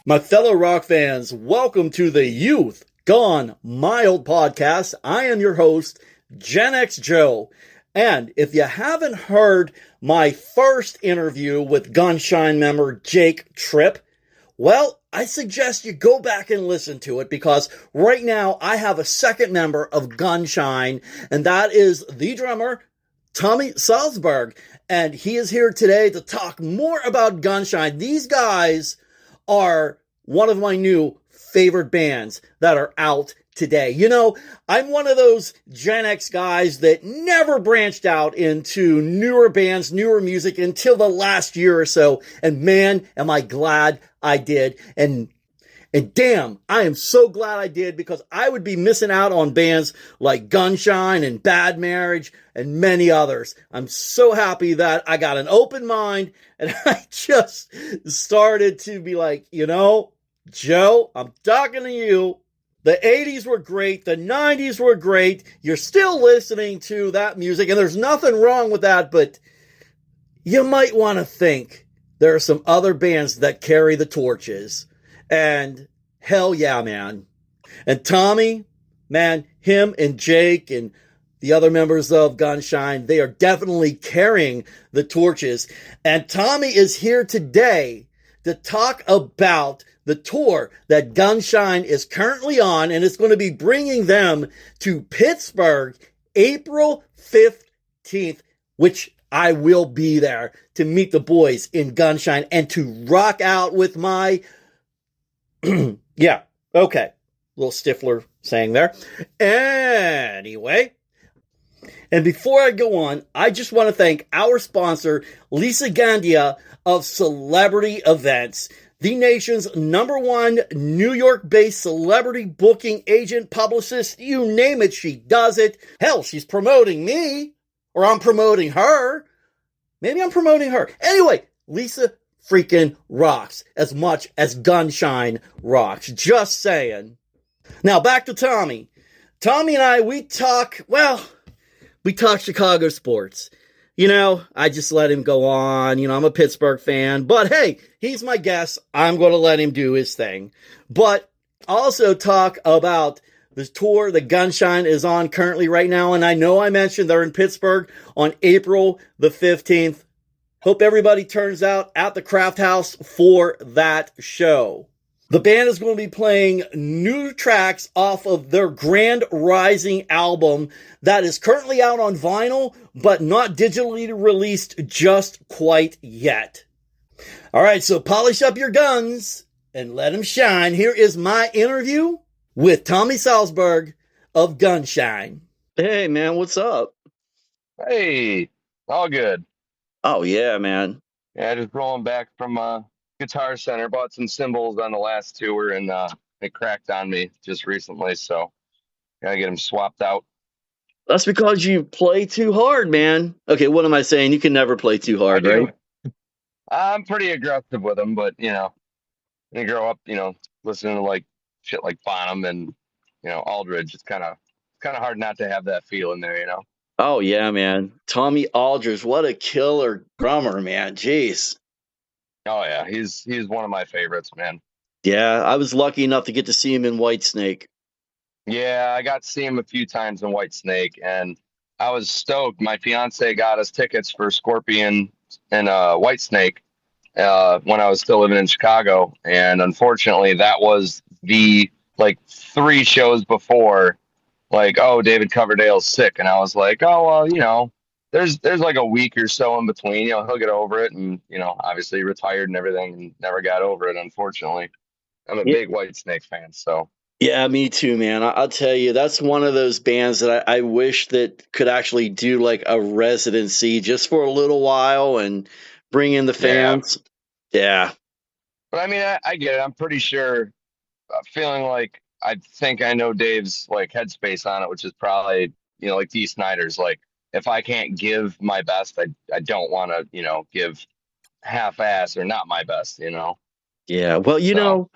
My fellow rock fans, welcome to the Youth Gone Mild podcast. I am your host, Gen X Joe. And if you haven't heard my first interview with Gunshine member Jake Tripp, well, I suggest you go back and listen to it because right now I have a second member of Gunshine, and that is the drummer, Tommy Salzburg. And he is here today to talk more about Gunshine. These guys are one of my new favorite bands that are out today. You know, I'm one of those Gen X guys that never branched out into newer bands, newer music until the last year or so. And man, am I glad I did. And damn, I am so glad I did because I would be missing out on bands like Gunshine and Bad Marriage and many others. I'm so happy that I got an open mind and I just started to be like, you know, Joe, I'm talking to you. The 80s were great. The 90s were great. You're still listening to that music and there's nothing wrong with that, but you might want to think there are some other bands that carry the torches. And hell yeah, man. And Tommy, man, him and Jake and the other members of Gunshine, they are definitely carrying the torches. And Tommy is here today to talk about the tour that Gunshine is currently on, and it's going to be bringing them to Pittsburgh April 15th, which I will be there to meet the boys in Gunshine and to rock out with my yeah, okay. Little Stifler saying there. Anyway, and before I go on, I just want to thank our sponsor, Lisa Gandia of Celebrity Events, the nation's #1 New York-based celebrity booking agent, publicist, you name it, she does it. Hell, she's promoting me, or I'm promoting her. Maybe I'm promoting her. Anyway, Lisa freaking rocks as much as Gunshine rocks. Just saying. Now back to Tommy. Tommy and I, we talk Chicago sports. You know, I just let him go on. You know, I'm a Pittsburgh fan, but hey, he's my guest. I'm going to let him do his thing. But also talk about the tour that Gunshine is on currently right now. And I know I mentioned they're in Pittsburgh on April the 15th. Hope everybody turns out at the Crafthouse for that show. The band is going to be playing new tracks off of their Grand Rising album that is currently out on vinyl, but not digitally released just quite yet. All right, so polish up your guns and let them shine. Here is my interview with Tommy Salzburg of Gunshine. Hey, man, what's up? Hey, all good. Oh, yeah, man. Yeah, just rolling back from Guitar Center. Bought some cymbals on the last tour, and it cracked on me just recently, so gotta get them swapped out. That's because you play too hard, man. Okay, what am I saying? You can never play too hard, right? I'm pretty aggressive with them, but you know, when you grow up, you know, listening to like shit like Bonham and Aldridge, it's kind of hard not to have that feel in there, you know. Oh, yeah, man. Tommy Aldridge, what a killer drummer, man. Jeez. Oh, yeah. He's one of my favorites, man. Yeah, I was lucky enough to get to see him in Whitesnake. Yeah, I got to see him a few times in Whitesnake, and I was stoked. My fiance got us tickets for Scorpion and Whitesnake when I was still living in Chicago, and unfortunately, that was the 3 shows before. Like, oh, David Coverdale's sick, and I was like, oh well, you know, there's like a week or so in between, you know, he'll get over it, and you know, obviously retired and everything, and never got over it. Unfortunately, I'm a big Whitesnake fan, so. Yeah, me too, man. I'll tell you, that's one of those bands that I wish that could actually do like a residency just for a little while and bring in the fans. Yeah. But I mean, I get it. I'm pretty sure, feeling like I think I know Dave's like headspace on it, which is probably, you know, like Dee Snider's. Like, if I can't give my best, I don't want to, you know, give half-ass or not my best, you know. Yeah, well, you know,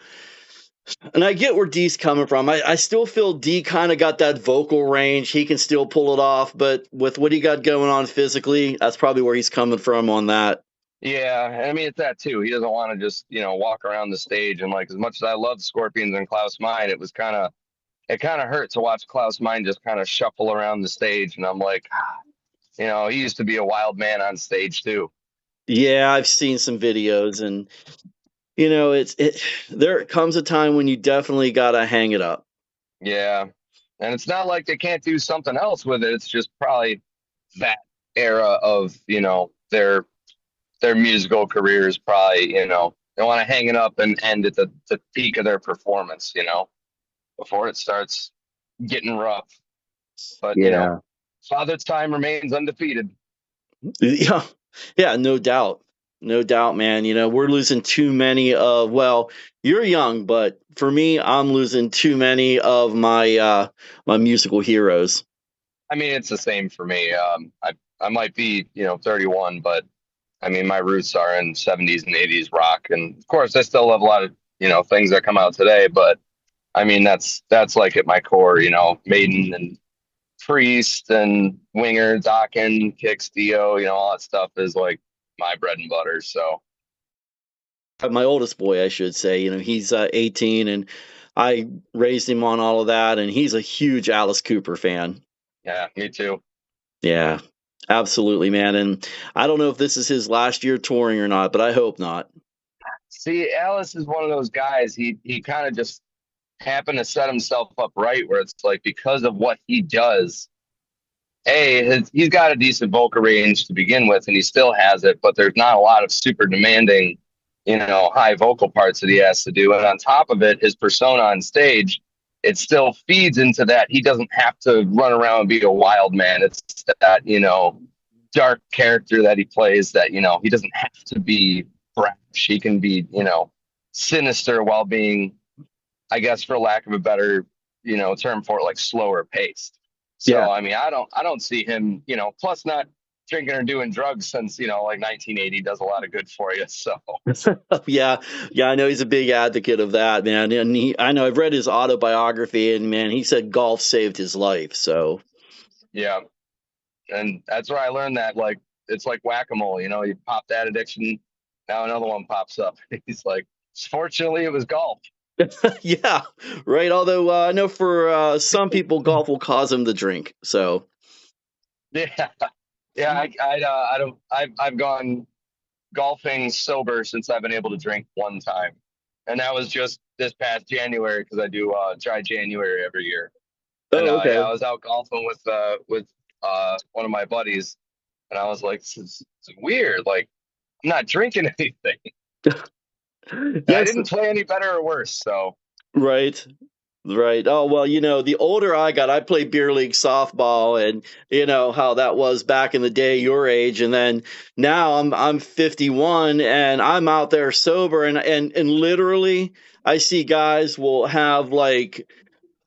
and I get where Dee's coming from. I still feel Dee kind of got that vocal range. He can still pull it off, but with what he got going on physically, that's probably where he's coming from on that. Yeah, and I mean it's that too. He doesn't want to just, walk around the stage and like as much as I love Scorpions and Klaus Meine, it kind of hurt to watch Klaus Meine just kind of shuffle around the stage and I'm like, he used to be a wild man on stage too. Yeah, I've seen some videos, and there comes a time when you definitely gotta hang it up. Yeah. And it's not like they can't do something else with it. It's just probably that era of, their musical careers probably, they want to hang it up and end at the peak of their performance, before it starts getting rough. But, Yeah. Father Time remains undefeated. Yeah. Yeah, no doubt. No doubt, man. We're losing too many of, well, you're young, but for me, I'm losing too many of my musical heroes. I mean, it's the same for me. I might be, 31, but I mean, my roots are in 70s and 80s rock. And of course, I still love a lot of, things that come out today. But I mean, that's like at my core, Maiden and Priest and Winger, Dokken, Kicks, Dio, all that stuff is like my bread and butter. So, My oldest boy, I should say, he's 18, and I raised him on all of that, and he's a huge Alice Cooper fan. yeah, me too. Yeah, absolutely, man. And I don't know if this is his last year touring or not, but I hope not. See, Alice is one of those guys. He kind of just happened to set himself up right where it's like because of what he does, he's got a decent vocal range to begin with, and he still has it, but there's not a lot of super demanding, high vocal parts that he has to do. And on top of it, his persona on stage, it still feeds into that. He doesn't have to run around and be a wild man. It's that, dark character that he plays that, he doesn't have to be brash. He can be, sinister while being, I guess, for lack of a better, term for it, like slower paced. Yeah. So I mean, I don't see him, plus not drinking or doing drugs since, like 1980 does a lot of good for you. So Yeah, yeah, I know he's a big advocate of that, man. And I know I've read his autobiography, and man, he said golf saved his life. So yeah, and that's where I learned that like it's like whack-a-mole, you pop that addiction, now another one pops up. He's like, fortunately, it was golf. yeah, right. Although I know for some people, golf will cause them to drink. So Yeah, yeah. I don't. I've gone golfing sober since I've been able to drink one time, and that was just this past January because I do dry January every year. And oh, yeah, okay. I was out golfing with one of my buddies, and I was like, this is weird. Like I'm not drinking anything. And I Yes, didn't play any better or worse. So right. Right. Oh, well, the older I got, I played beer league softball, and you know how that was back in the day, your age. And then now I'm 51, and I'm out there sober, and literally I see guys will have like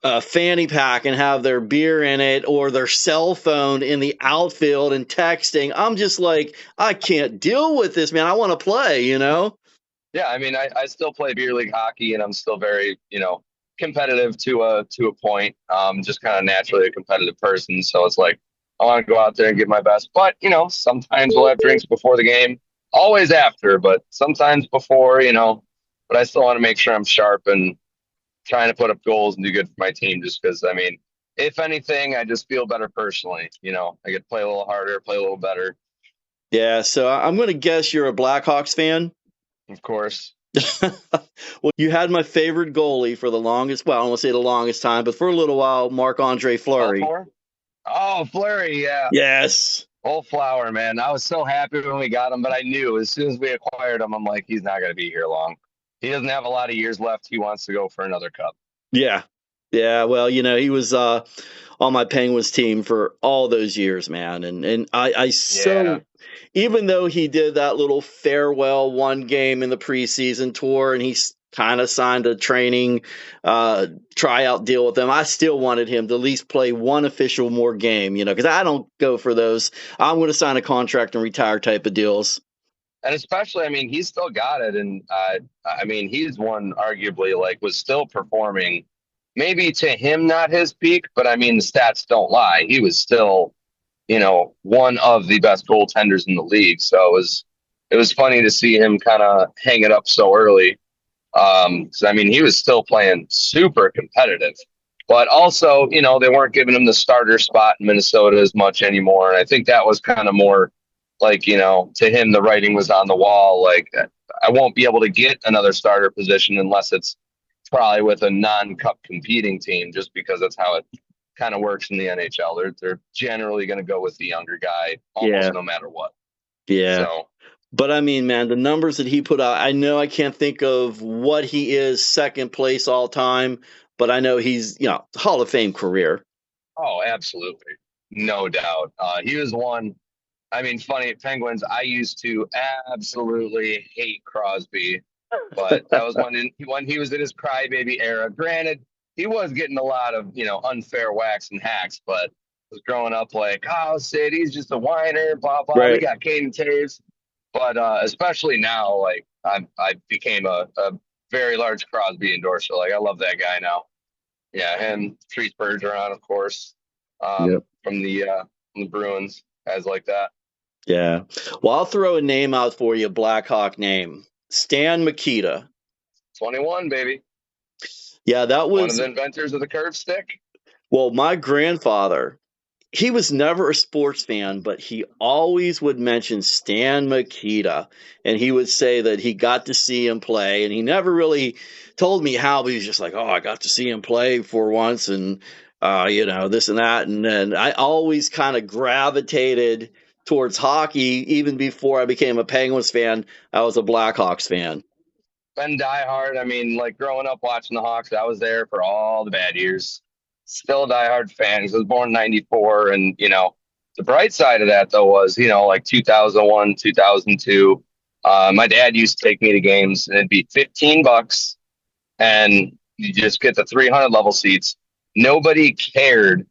a fanny pack and have their beer in it or their cell phone in the outfield and texting. I'm just like, I can't deal with this, man. I want to play. yeah, I mean, I still play beer league hockey, and I'm still very competitive to a point. Just kind of naturally a competitive person, so it's like I want to go out there and give my best. But sometimes we'll have drinks before the game, always after, but sometimes before. But I still want to make sure I'm sharp and trying to put up goals and do good for my team. Just because, I mean, if anything, I just feel better personally. I could play a little harder, play a little better, Yeah. So I'm going to guess you're a Blackhawks fan. of course. Well, you had my favorite goalie for the longest, well, I don't want to say the longest time, but for a little while, Marc-Andre Fleury. Baltimore? Oh, Flurry, yeah. Yes. Old Flower, man. I was so happy when we got him, but I knew as soon as we acquired him, I'm like, he's not going to be here long. He doesn't have a lot of years left. He wants to go for another cup. Yeah. Yeah. Well, he was on my Penguins team for all those years, man. And I Yeah. even though he did that little farewell one game in the preseason tour and he kind of signed a training tryout deal with them, I still wanted him to at least play one official more game, because I don't go for those. I'm going to sign a contract and retire type of deals. And especially, I mean, he's still got it. And I mean, he's one arguably like was still performing, maybe to him, not his peak, but I mean, the stats don't lie. He was still, one of the best goaltenders in the league. So it was funny to see him kind of hang it up so early. 'Cause I mean, he was still playing super competitive, but also, they weren't giving him the starter spot in Minnesota as much anymore. And I think that was kind of more like, to him, the writing was on the wall. Like, I won't be able to get another starter position unless it's probably with a non-cup competing team, just because that's how it kind of works in the NHL. They're generally going to go with the younger guy almost no matter what. Yeah. So, but I mean, man, the numbers that he put out, I know I can't think of what he is second place all time, but I know he's, Hall of Fame career. oh, absolutely. No doubt. He was one. I mean, funny, Penguins, I used to absolutely hate Crosby, but that was when he was in his crybaby era. Granted, he was getting a lot of, unfair whacks and hacks, but was growing up like, oh, Sid, he's just a whiner, blah, blah. Right. We got Caden Taves. But especially now, like, I became a very large Crosby endorser. Like, I love that guy now. Yeah, him, Treese Bergeron, of course, from the Bruins, guys like that. Yeah. Well, I'll throw a name out for you, Blackhawk name. Stan Mikita. 21, baby. Yeah, that was one of the inventors of the curve stick. Well, my grandfather, he was never a sports fan, but he always would mention Stan Mikita. And he would say that he got to see him play. And he never really told me how, but he was just like, oh, I got to see him play for once. And, this and that. And then I always kind of gravitated towards hockey. Even before I became a Penguins fan, I was a Blackhawks fan. Been diehard. I mean, like growing up watching the Hawks, I was there for all the bad years. Still a diehard fan. I was born in 94. And, the bright side of that, though, was, like 2001, 2002. My dad used to take me to games, and it'd be $15, and you just get the 300 level seats. Nobody cared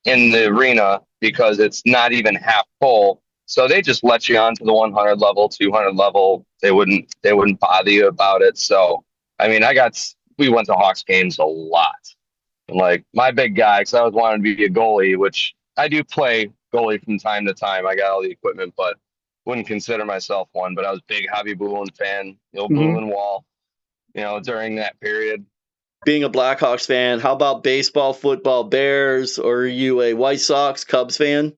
in the arena because it's not even half full. So they just let you on to the 100 level, 200 level. They wouldn't bother you about it. So, I mean, we went to Hawks games a lot. And like my big guy, because I always wanted to be a goalie, which I do play goalie from time to time. I got all the equipment, but wouldn't consider myself one. But I was a big Javi Bulin fan, the old Bulin wall, during that period. Being a Blackhawks fan, how about baseball, football, Bears, or are you a White Sox, Cubs fan?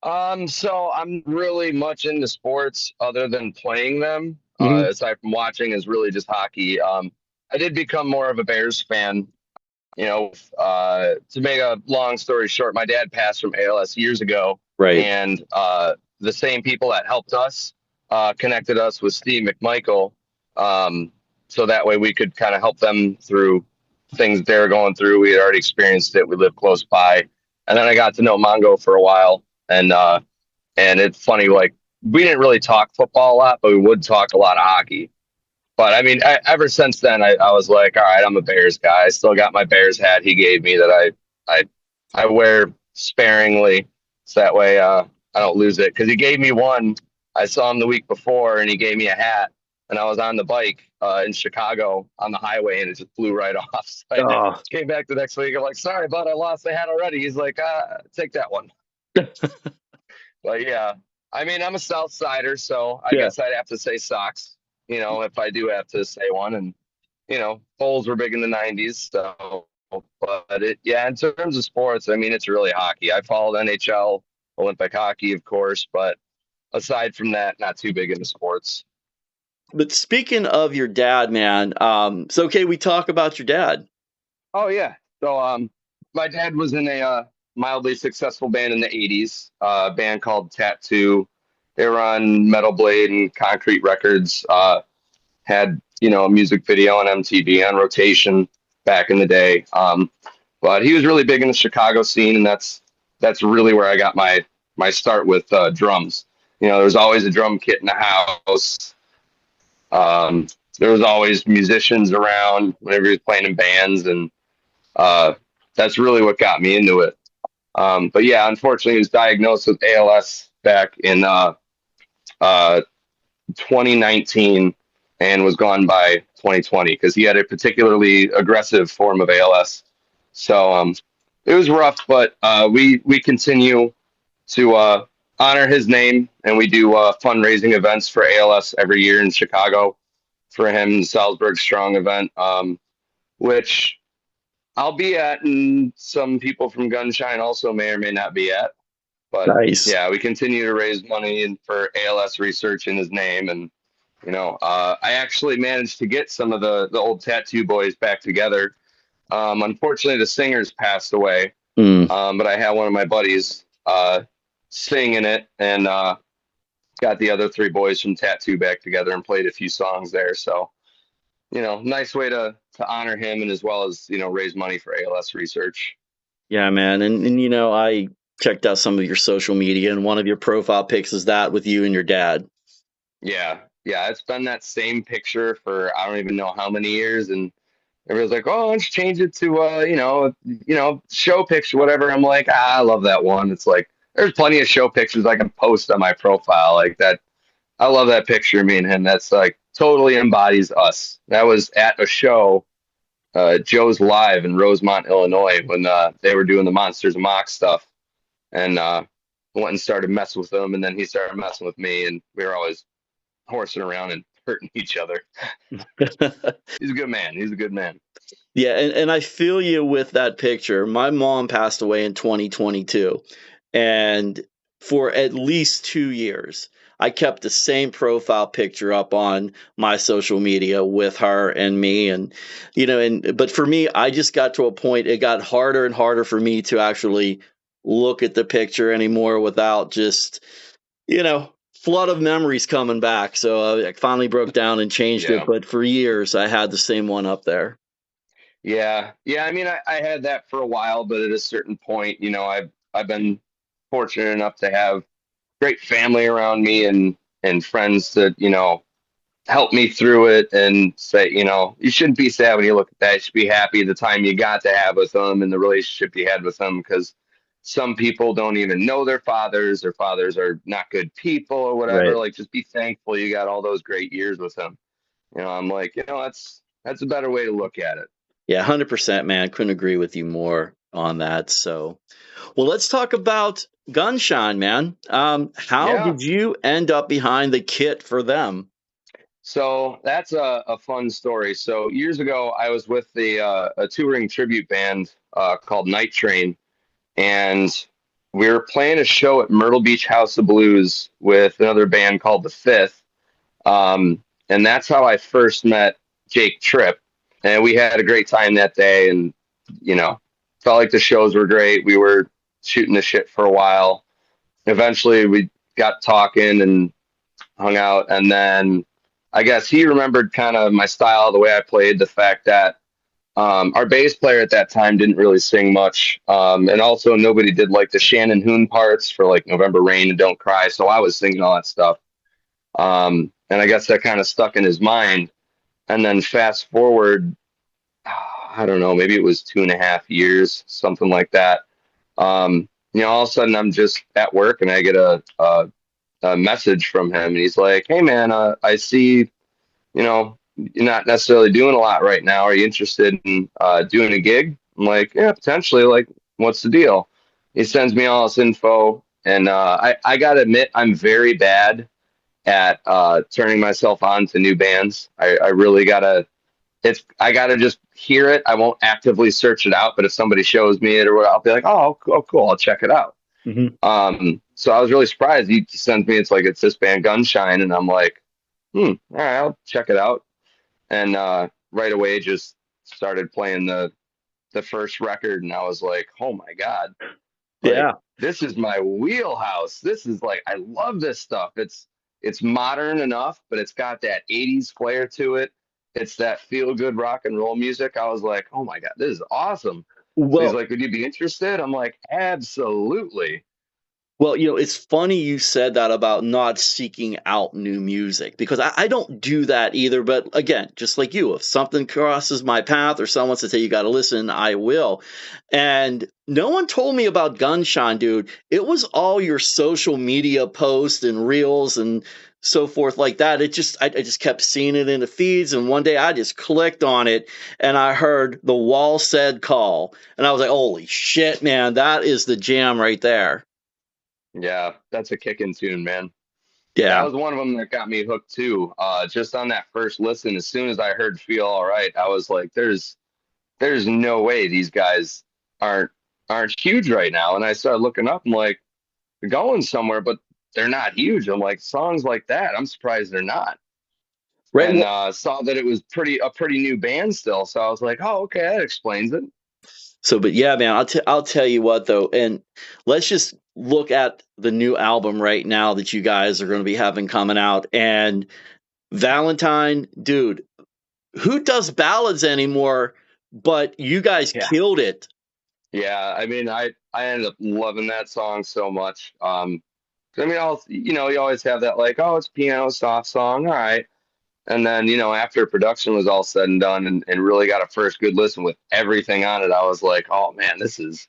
So I'm really much into sports other than playing them. Aside from watching is really just hockey. I did become more of a Bears fan. To make a long story short, my dad passed from ALS years ago. Right. And the same people that helped us connected us with Steve McMichael. So that way we could kind of help them through things they were going through. We had already experienced it. We lived close by. And then I got to know Mongo for a while. And it's funny, like we didn't really talk football a lot, but we would talk a lot of hockey. But I mean, ever since then, I was like, all right, I'm a Bears guy. I still got my Bears hat he gave me that I wear sparingly, so that way I don't lose it. Because he gave me one. I saw him the week before, and he gave me a hat. And I was on the bike in Chicago on the highway, and it just flew right off. So I came back the next week. I'm like, sorry, bud, I lost the hat already. He's like, take that one. But yeah, I mean, I'm a South Sider, so I guess I'd have to say Sox, if I do have to say one. And, Bulls were big in the 90s. So, but in terms of sports, I mean, it's really hockey. I followed NHL, Olympic hockey, of course, but aside from that, not too big into sports. But speaking of your dad, man, so okay, we talk about your dad. Oh yeah. So my dad was in a mildly successful band in the 80s, a band called Tattoo. They were on Metal Blade and Concrete Records. Had a music video on MTV on rotation back in the day. But he was really big in the Chicago scene, and that's really where I got my start with drums. There was always a drum kit in the house. There was always musicians around whenever he was playing in bands, and that's really what got me into it. But yeah, unfortunately, he was diagnosed with ALS back in 2019 and was gone by 2020 because he had a particularly aggressive form of ALS. So it was rough, but we continue to honor his name, and we do fundraising events for ALS every year in Chicago for him, Salzburg Strong event, which I'll be at, and some people from Gunshine also may or may not be at. But Nice. yeah, we continue to raise money and for ALS research in his name, and I actually managed to get some of the old tattoo boys back together. Unfortunately, the singers passed away, but I had one of my buddies sing in it, and got the other three boys from Tattoo back together and played a few songs there. So, nice way to honor him and as well as raise money for ALS research. Yeah, man. And I checked out some of your social media, and one of your profile pics is that with you and your dad. Yeah, it's been that same picture for I don't even know how many years, and everyone's like, "Oh, let's change it to show picture, whatever." I'm like, I love that one. It's like there's plenty of show pictures I can post on my profile like that. I love that picture of me and him. That's like totally embodies us. That was at a show, Joe's Live in Rosemont, Illinois, when they were doing the Monsters of Mock stuff, and went and started messing with them, and then he started messing with me, and we were always horsing around and hurting each other. He's a good man. He's a good man. Yeah, and I feel you with that picture. My mom passed away in 2022, and for at least 2 years, I kept the same profile picture up on my social media with her and me, and but for me, I just got to a point. It got harder and harder for me to actually look at the picture anymore without just flood of memories coming back. So I finally broke down and changed it. But for years, I had the same one up there. Yeah. I mean, I had that for a while, but at a certain point, I've been fortunate enough to have great family around me and friends that help me through it and say, you shouldn't be sad when you look at that. You should be happy the time you got to have with them and the relationship you had with them, because some people don't even know their fathers. Their fathers are not good people or whatever. Right. Like, just be thankful you got all those great years with them. I'm like, that's a better way to look at it. Yeah, 100%, man. Couldn't agree with you more on that. So, well, let's talk about Gunshine, man. How did you end up behind the kit for them? So that's a fun story. So years ago, I was with a touring tribute band called Night Train, and we were playing a show at Myrtle Beach House of Blues with another band called The Fifth. And that's how I first met Jake Tripp. And we had a great time that day, and felt like the shows were great. We were shooting the shit for a while. Eventually, we got talking and hung out, and then I guess he remembered kind of my style, the way I played, the fact that our bass player at that time didn't really sing much, and also nobody did like the Shannon Hoon parts for like November Rain and Don't Cry, so I was singing all that stuff, and I guess that kind of stuck in his mind. And then fast forward, I don't know, maybe it was 2.5 years, something like that. All of a sudden I'm just at work and I get a message from him, and he's like, "Hey man, I see, you're not necessarily doing a lot right now. Are you interested in doing a gig?" I'm like, "Yeah, potentially. Like, what's the deal?" He sends me all this info, and I gotta admit, I'm very bad at turning myself on to new bands. I really gotta I gotta just hear it. I won't actively search it out, but if somebody shows me it or what, I'll be like, "Oh, cool, I'll check it out." So I was really surprised. He sends me, it's this band Gunshine, and I'm like, all right, I'll check it out. And right away just started playing the first record, and I was like, oh my God. Yeah. This is my wheelhouse. This is I love this stuff. It's modern enough, but it's got that 80s flair to it. It's that feel good rock and roll music. I was like, oh my God, this is awesome. So he's like, would you be interested? I'm like, absolutely. Well, it's funny you said that about not seeking out new music, because I don't do that either. But again, just like you, if something crosses my path or someone says, "Hey, you got to listen," I will. And no one told me about Gunshine, dude. It was all your social media posts and reels and so forth like that. I just kept seeing it in the feeds, and one day I just clicked on it and I heard "The Wall Said Call," and I was like, "Holy shit, man, that is the jam right there." Yeah, that's a kicking tune, man. That Yeah. was one of them that got me hooked too. Just on that first listen, as soon as I heard "Feel All Right," I was like, "There's no way these guys aren't aren't huge right now." And I started looking up. I'm like, "They're going somewhere, but they're not huge." I'm like, songs like that, I'm surprised they're not. Right. And saw that it was a pretty new band still, so I was like, "Oh, okay, that explains it." So, but yeah, man, I'll tell you what though, and let's just look at the new album right now that you guys are going to be having coming out. And Valentine, dude, who does ballads anymore? But you guys Yeah. killed it. Yeah, I mean, I ended up loving that song so much. I mean, you always have that like, oh, it's piano soft song, all right. And then, after production was all said and done and really got a first good listen with everything on it, I was like, oh man, this is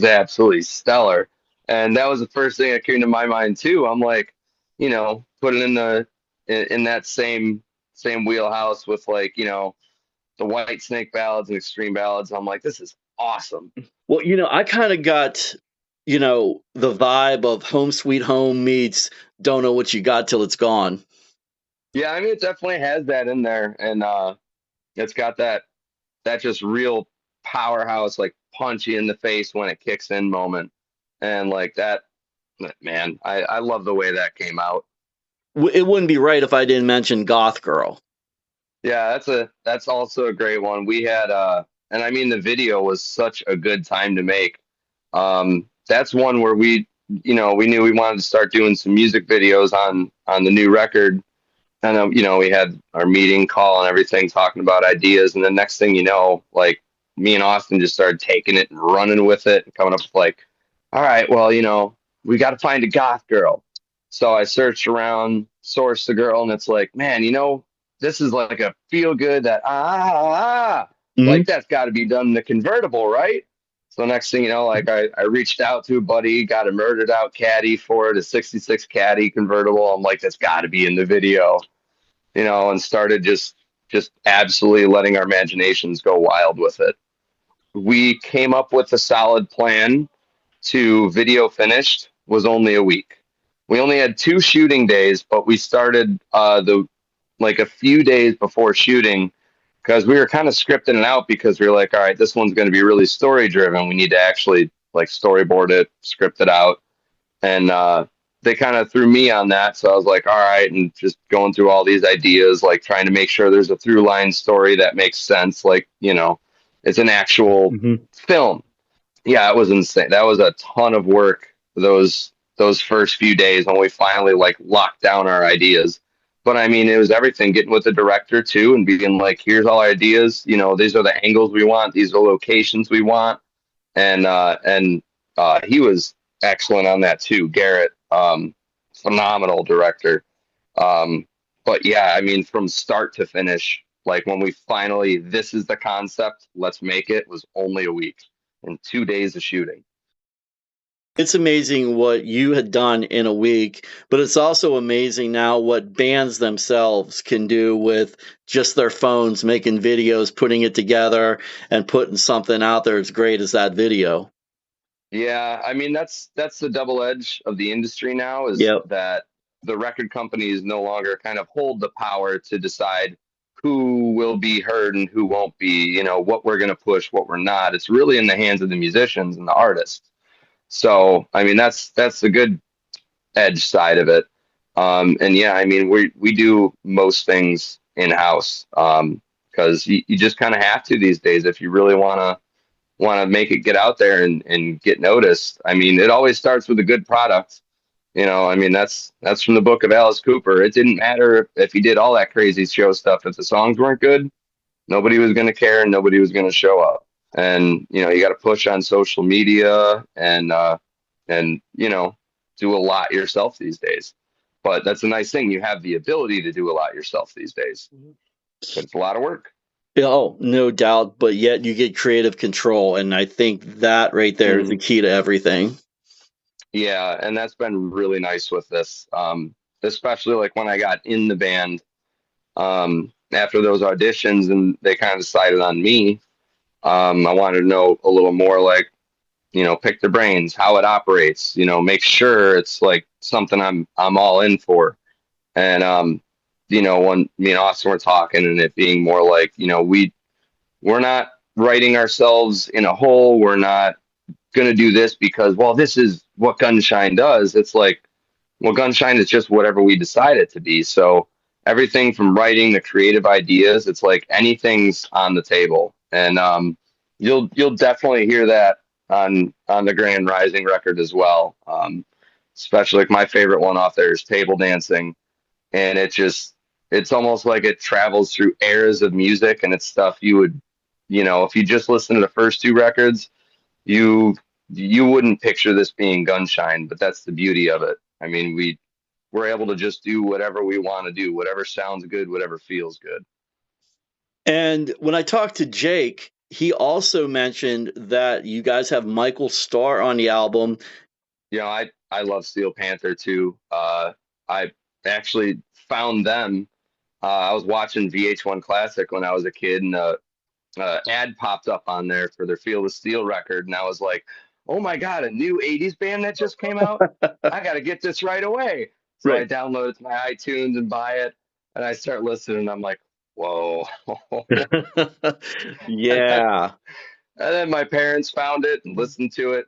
absolutely stellar. And that was the first thing that came to my mind too. I'm like, put it in that same wheelhouse with like, the White Snake ballads and extreme ballads. I'm like, this is awesome. Well, I kind of got, the vibe of Home Sweet Home meets Don't Know What You Got Till It's Gone. Yeah, I mean, it definitely has that in there, and it's got that just real powerhouse, like punch you in the face when it kicks in moment, and like that, man, I love the way that came out. It wouldn't be right if I didn't mention Goth Girl. Yeah, that's also a great one. We had and I mean the video was such a good time to make. That's one where we knew we wanted to start doing some music videos on the new record. And we had our meeting call and everything, talking about ideas. And the next thing you know, like me and Austin just started taking it and running with it and coming up with like, all right, well, we got to find a goth girl. So I searched around, sourced the girl, and it's like, man, this is like a feel good that Mhm. like that's got to be done in the convertible, right? So next thing you know, like I reached out to a buddy, got a murdered out caddy for it, a 66 caddy convertible. I'm like, that's got to be in the video, and started just absolutely letting our imaginations go wild with it. We came up with a solid plan to video finished was only a week. We only had 2 shooting days, but we started the like a few days before shooting because we were kind of scripting it out because we were like, all right, this one's going to be really story driven. We need to actually like storyboard it, script it out, and they kind of threw me on that. So I was like, all right, and just going through all these ideas, like trying to make sure there's a through line story that makes sense, like it's an actual Mhm. film. Yeah, it was insane. That was a ton of work those first few days when we finally like locked down our ideas. But I mean, it was everything, getting with the director too and being like, here's all our ideas, these are the angles we want, these are locations we want. And he was excellent on that too, Garrett. Phenomenal director. But yeah, I mean, from start to finish, like when we finally, this is the concept, let's make it, was only a week and 2 days of shooting. It's amazing what you had done in a week, but it's also amazing now what bands themselves can do with just their phones, making videos, putting it together, and putting something out there as great as that video. Yeah, I mean that's the double edge of the industry now is Yep. that the record companies no longer kind of hold the power to decide who will be heard and who won't be, what we're going to push, what we're not. It's really in the hands of the musicians and the artists. So, I mean that's the good edge side of it. And yeah, I mean we do most things in house because you just kind of have to these days if you really want to make it get out there and get noticed. I mean, it always starts with a good product. I mean, that's from the book of Alice Cooper. It didn't matter if he did all that crazy show stuff. If the songs weren't good, nobody was going to care and nobody was going to show up. And, you got to push on social media and, do a lot yourself these days. But that's a nice thing. You have the ability to do a lot yourself these days, but it's a lot of work. Yeah, oh, no doubt, but yet you get creative control, and I think that right there is the Mhm. key to everything. Yeah, and that's been really nice with this. Especially like when I got in the band, after those auditions and they kind of decided on me. I wanted to know a little more like pick their brains, how it operates, make sure it's like something I'm all in for. And when me and Austin were talking, and it being more like, we're not writing ourselves in a hole. We're not gonna do this because, well, this is what Gunshine does. It's like, well, Gunshine is just whatever we decide it to be. So everything from writing to creative ideas, it's like anything's on the table. And you'll definitely hear that on the Grand Rising record as well. Especially like my favorite one off there is Table Dancing, and it's almost like it travels through eras of music, and it's stuff you would, if you just listen to the first two records, you wouldn't picture this being Gunshine, but that's the beauty of it. I mean, we're able to just do whatever we want to do, whatever sounds good, whatever feels good. And when I talked to Jake, he also mentioned that you guys have Michael Starr on the album. I love Steel Panther too. I actually found them. I was watching VH1 Classic when I was a kid, and ad popped up on there for their Feel the Steel record, and I was like, oh my God, a new 80s band that just came out? I got to get this right away. So I download it to my iTunes and buy it, and I start listening, and I'm like, whoa. Yeah. And then my parents found it and listened to it,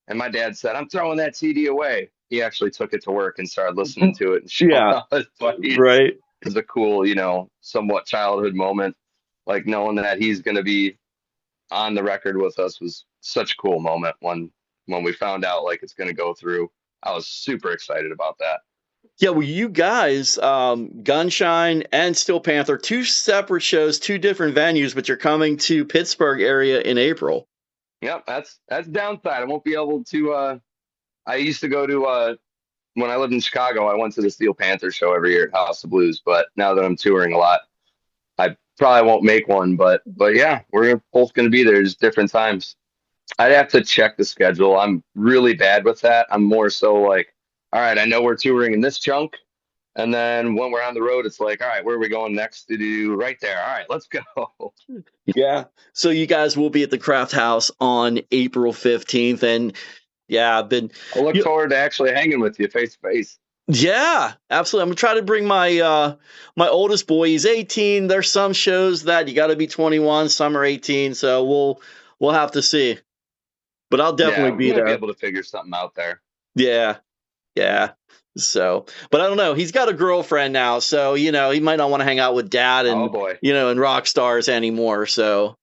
and my dad said, I'm throwing that CD away. He actually took it to work and started listening to it and showing all his buddies. Right. It was a cool, somewhat childhood moment. Like knowing that he's going to be on the record with us was such a cool moment when we found out like it's going to go through. I was super excited about that. Yeah, well, you guys, Gunshine and Steel Panther, two separate shows, two different venues, but you're coming to Pittsburgh area in April. Yep, that's downside. I won't be able to. I used to go to when I lived in Chicago. I went to the Steel Panther show every year at House of Blues, but now that I'm touring a lot, I probably won't make one. But yeah, we're both going to be there, just different times. I'd have to check the schedule. I'm really bad with that. I'm more so like, all right, I know we're touring in this chunk. And then when we're on the road, it's like, all right, where are we going next to do? Right there. All right, let's go. Yeah. So you guys will be at the Crafthouse on April 15th. And yeah, I look forward to actually hanging with you face to face. Yeah, absolutely. I'm gonna try to bring my my oldest boy. He's 18. There's some shows that you got to be 21, some are 18. So we'll have to see. But I'll definitely be there. Be able to figure something out there. Yeah. So, but I don't know. He's got a girlfriend now, so he might not want to hang out with dad and and rock stars anymore. So,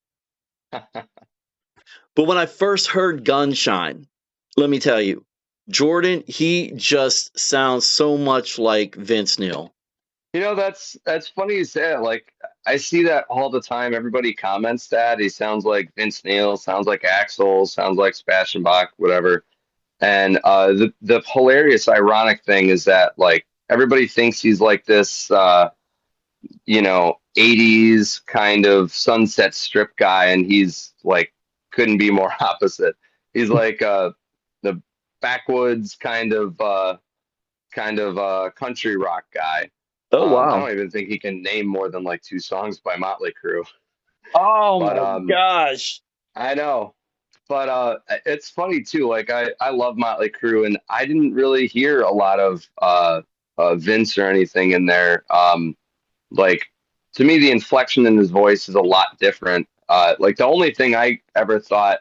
but when I first heard Gunshine, let me tell you, Jordan, he just sounds so much like Vince Neil. That's funny you say it. Like I see that all the time. Everybody comments that he sounds like Vince Neil, sounds like Axl, sounds like Sebastian Bach, whatever. And the hilarious, ironic thing is that like everybody thinks he's like this, 80s kind of Sunset Strip guy, and he's like couldn't be more opposite. He's like the backwoods kind of country rock guy. Oh wow! I don't even think he can name more than like two songs by Motley Crue. Oh my gosh! I know. But it's funny too. Like I love Motley Crue, and I didn't really hear a lot of Vince or anything in there. Like to me, the inflection in his voice is a lot different. Like the only thing I ever thought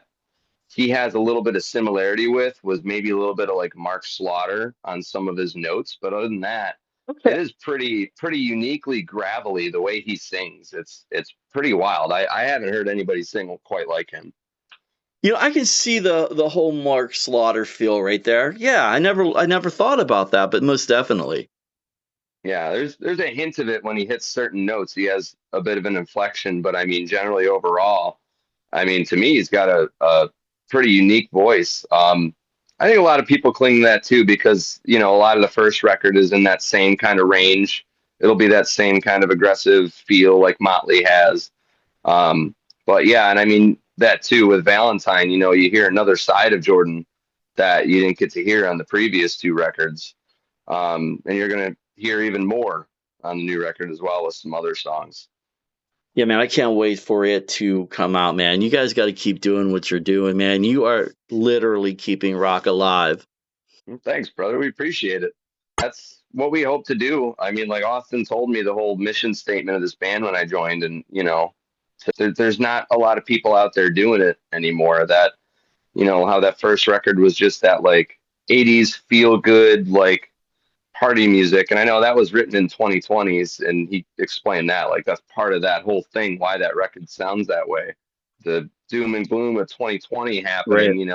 he has a little bit of similarity with was maybe a little bit of like Mark Slaughter on some of his notes. But other than that, it is pretty uniquely gravelly the way he sings. It's pretty wild. I haven't heard anybody sing quite like him. I can see the whole Mark Slaughter feel right there. Yeah, I never thought about that, but most definitely. Yeah, there's a hint of it when he hits certain notes. He has a bit of an inflection, but I mean, generally overall, I mean, to me, he's got a pretty unique voice. I think a lot of people cling to that too because a lot of the first record is in that same kind of range. It'll be that same kind of aggressive feel like Motley has. But yeah, and I mean that too with Valentine. You hear another side of Jordan that you didn't get to hear on the previous two records, and you're gonna hear even more on the new record as well with some other songs. Yeah, man, I can't wait for it to come out, man. You guys got to keep doing what you're doing, man. You are literally keeping rock alive. Well, thanks, brother. We appreciate it. That's what we hope to do. I mean, like Austin told me the whole mission statement of this band when I joined, and there's not a lot of people out there doing it anymore. That how that first record was just that like 80s feel good like party music, and I know that was written in 2020s, and he explained that like that's part of that whole thing why that record sounds that way. The doom and gloom of 2020 Right. happening,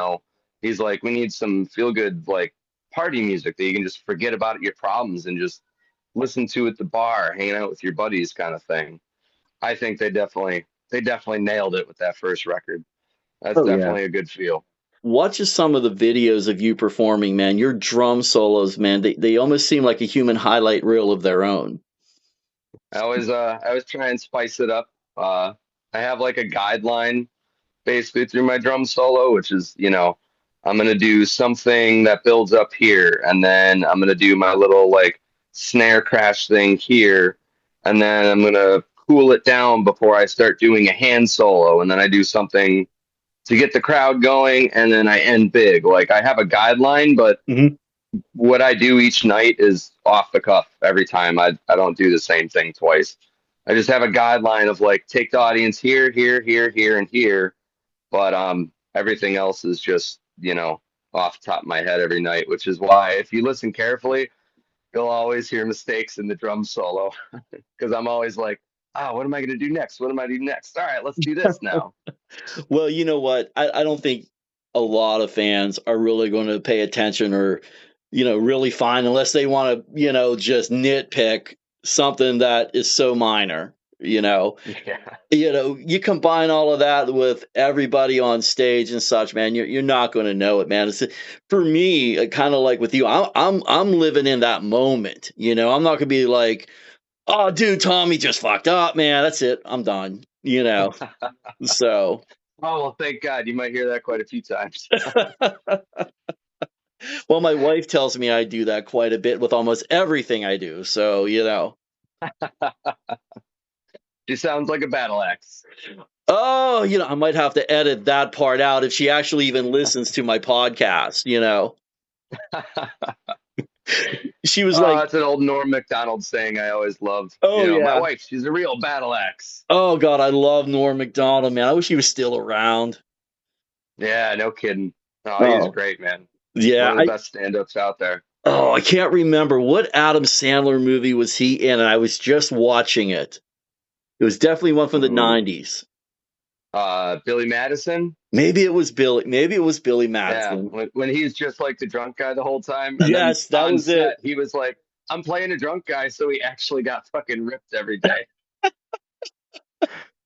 he's like, we need some feel good like party music that you can just forget about your problems and just listen to at the bar, hanging out with your buddies, kind of thing. I think they definitely nailed it with that first record. That's Oh, yeah. definitely a good feel. Watch some of the videos of you performing, man. Your drum solos, man, they almost seem like a human highlight reel of their own. I always try and spice it up. I have like a guideline basically through my drum solo, which is, I'm gonna do something that builds up here, and then I'm gonna do my little like snare crash thing here, and then I'm gonna cool it down before I start doing a hand solo, and then I do something to get the crowd going, and then I end big. Like I have a guideline, but Mhm. what I do each night is off the cuff every time. I don't do the same thing twice. I just have a guideline of like take the audience here, here, here, here, and here, but everything else is just off the top of my head every night, which is why if you listen carefully you'll always hear mistakes in the drum solo because I'm always like, what am I going to do next, what am I do next, all right, let's do this now. Well, you know what? I don't think a lot of fans are really going to pay attention or, really fine unless they want to, just nitpick something that is so minor, Yeah. You combine all of that with everybody on stage and such, man. You're not going to know it, man. It's for me, kind of like with you. I'm living in that moment. I'm not going to be like, oh, dude, Tommy just fucked up, man. That's it. I'm done. So. Oh, well, thank God. You might hear that quite a few times. Well, my wife tells me I do that quite a bit with almost everything I do. So. She sounds like a battle axe. Oh, I might have to edit that part out if she actually even listens to my podcast. She was Oh, like, that's an old Norm Macdonald saying I always loved. "Oh My yeah. wife, she's a real battle axe. Oh God, I love Norm Macdonald, man. I wish he was still around." Yeah, no kidding. Oh, he's Oh, great, man. One yeah. of the best stand-ups out there. I can't remember what Adam Sandler movie was he in, and I was just watching it. It was definitely one from the Ooh. '90s. Billy Madison. Maybe it was Billy. Maybe it was Billy Yeah, Madison. when he's just like the drunk guy the whole time, and then Yes, that on was it. set he was like, "I'm playing a drunk guy," so he actually got fucking ripped every day.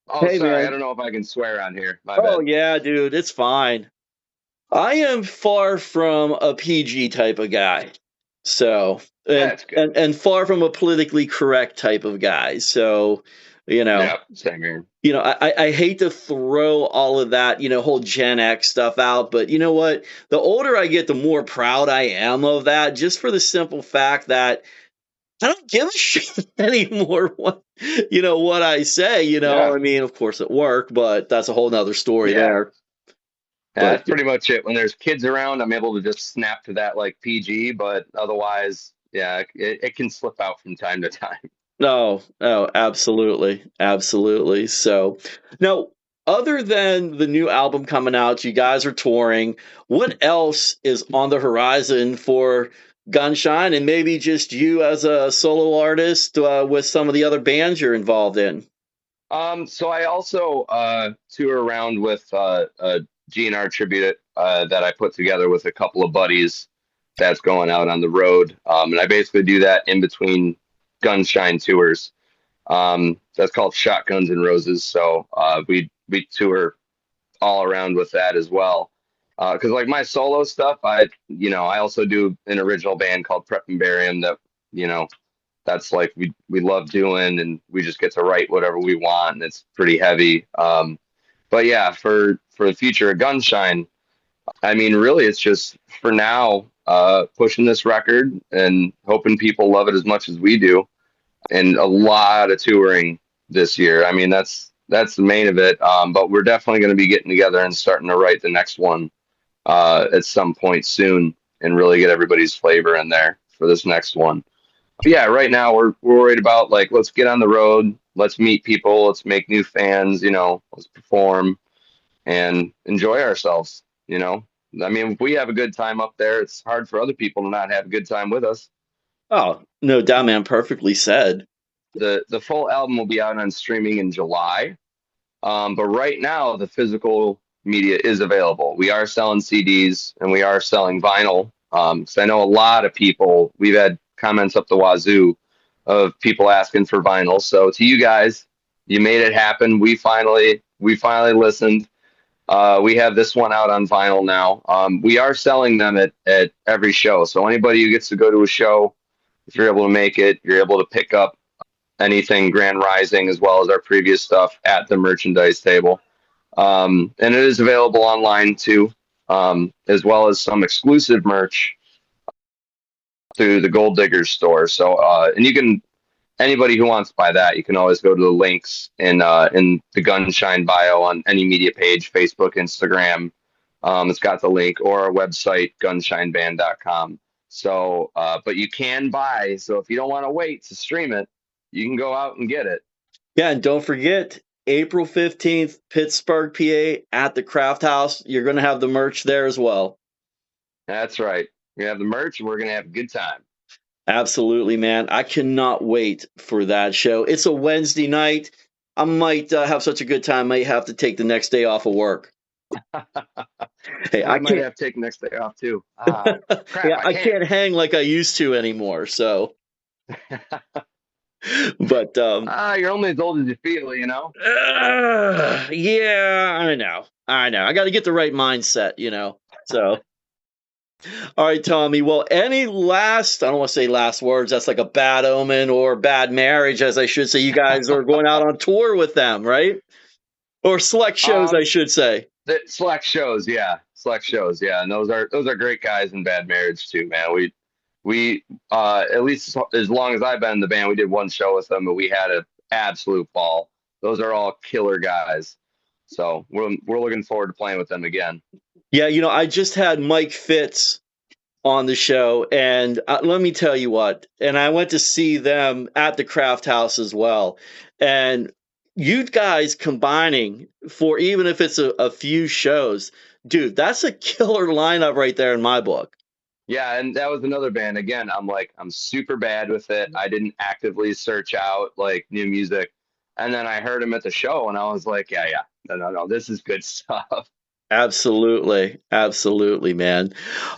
Oh, Hey, sorry, I man. don't know if I can swear on here. My Oh bad. yeah, dude, it's fine. I am far from a PG type of guy. So, and That's good. and far from a politically correct type of guy. So, you know, Yeah, same here. I hate to throw all of that, whole Gen X stuff out, but you know what? The older I get, the more proud I am of that, just for the simple fact that I don't give a shit anymore what I say, Yeah. I mean, of course at work, but that's a whole nother story Yeah. there. Yeah, But that's pretty much it. When there's kids around, I'm able to just snap to that like PG, but otherwise, yeah, it can slip out from time to time. no, no, absolutely. Absolutely. So now, other than the new album coming out, you guys are touring. What else is on the horizon for Gunshine and maybe just you as a solo artist with some of the other bands you're involved in? So I also tour around with a GNR tribute that I put together with a couple of buddies that's going out on the road. And I basically do that in between Gunshine tours. That's called Shotguns and Roses. So we tour all around with that as well. Because like my solo stuff, I also do an original band called Prep and Barium that you know that's like we love doing, and we just get to write whatever we want, and it's pretty heavy. But yeah, for the future of Gunshine, I mean, really, it's just for now pushing this record and hoping people love it as much as we do, and a lot of touring this year. I mean, that's the main of it. But we're definitely going to be getting together and starting to write the next one at some point soon, and really get everybody's flavor in there for this next one. But yeah, right now we're worried about, like, let's get on the road, let's meet people, let's make new fans, let's perform and enjoy ourselves. I mean, if we have a good time up there, it's hard for other people to not have a good time with us. Oh, no doubt, man. Perfectly said. The full album will be out on streaming in July. But right now, the physical media is available. We are selling CDs and we are selling vinyl. So I know a lot of people, we've had comments up the wazoo of people asking for vinyl. So to you guys, you made it happen. We finally listened. We have this one out on vinyl now. We are selling them at every show. So anybody who gets to go to a show, if you're able to make it, you're able to pick up anything Grand Rising as well as our previous stuff at the merchandise table. And it is available online too, as well as some exclusive merch through the Gold Diggers store. So, and you can, anybody who wants to buy that, you can always go to the links in the Gunshine bio on any media page, Facebook, Instagram. It's got the link, or our website, gunshineband.com. So, but you can buy. So if you don't want to wait to stream it, you can go out and get it. Yeah, and don't forget, April 15th, Pittsburgh, PA, at the Crafthouse. You're going to have the merch there as well. That's right. We're going to have the merch, and we're going to have a good time. Absolutely, man. I cannot wait for that show. It's a Wednesday night. I might have such a good time, I might have to take the next day off of work. Hey, I might have to take the next day off too. Crap, yeah, I can't hang like I used to anymore. So, but you're only as old as you feel, yeah, I know. I got to get the right mindset, So, all right, Tommy. Well, any last, I don't want to say last words. That's like a bad omen or bad marriage, as I should say. You guys are going out on tour with them, right? Or select shows, I should say. Select shows, yeah. And those are great guys in Bad Marriage too, man. We at least as long as I've been in the band, we did one show with them, but we had an absolute ball. Those are all killer guys. So we're looking forward to playing with them again. Yeah, I just had Mike Fitz on the show, and let me tell you what, and I went to see them at the Crafthouse as well. And you guys combining for, even if it's a few shows, dude, that's a killer lineup right there in my book. Yeah, and that was another band. Again, I'm super bad with it. I didn't actively search out like new music. And then I heard him at the show and I was like, yeah, no, this is good stuff. Absolutely, man.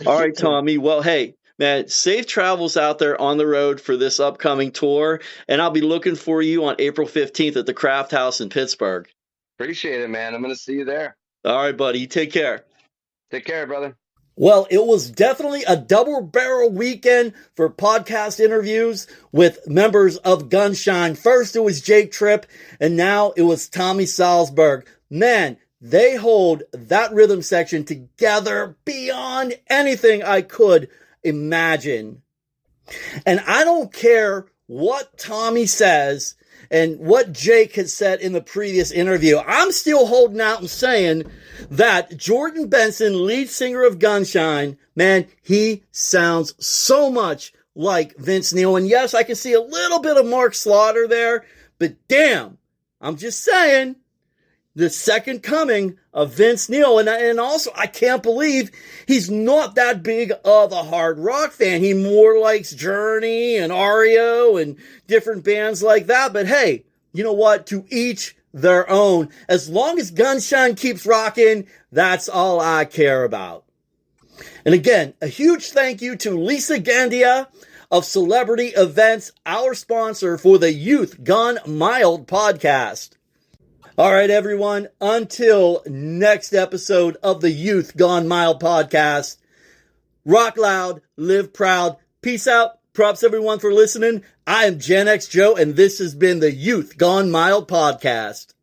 All right, Tommy. Well, hey, man, safe travels out there on the road for this upcoming tour, and I'll be looking for you on April 15th at the Crafthouse in Pittsburgh. Appreciate it, man. I'm going to see you there. All right, buddy. You take care. Take care, brother. Well, it was definitely a double-barrel weekend for podcast interviews with members of Gunshine. First, it was Jake Tripp, and now it was Tommy Salzburg. Man, they hold that rhythm section together beyond anything I could imagine. And I don't care what Tommy says and what Jake had said in the previous interview. I'm still holding out and saying that Jordan Benson, lead singer of Gunshine, man, he sounds so much like Vince Neil. And yes, I can see a little bit of Mark Slaughter there, but damn, I'm just saying, the second coming of Vince Neil. And also, I can't believe he's not that big of a hard rock fan. He more likes Journey and REO and different bands like that. But hey, you know what? To each their own. As long as Gunshine keeps rocking, that's all I care about. And again, a huge thank you to Lisa Gandia of Celebrity Events, our sponsor for the Youth Gone Mild podcast. All right, everyone, until next episode of the Youth Gone Mild podcast, rock loud, live proud. Peace out. Props, everyone, for listening. I am Gen X Joe, and this has been the Youth Gone Mild podcast.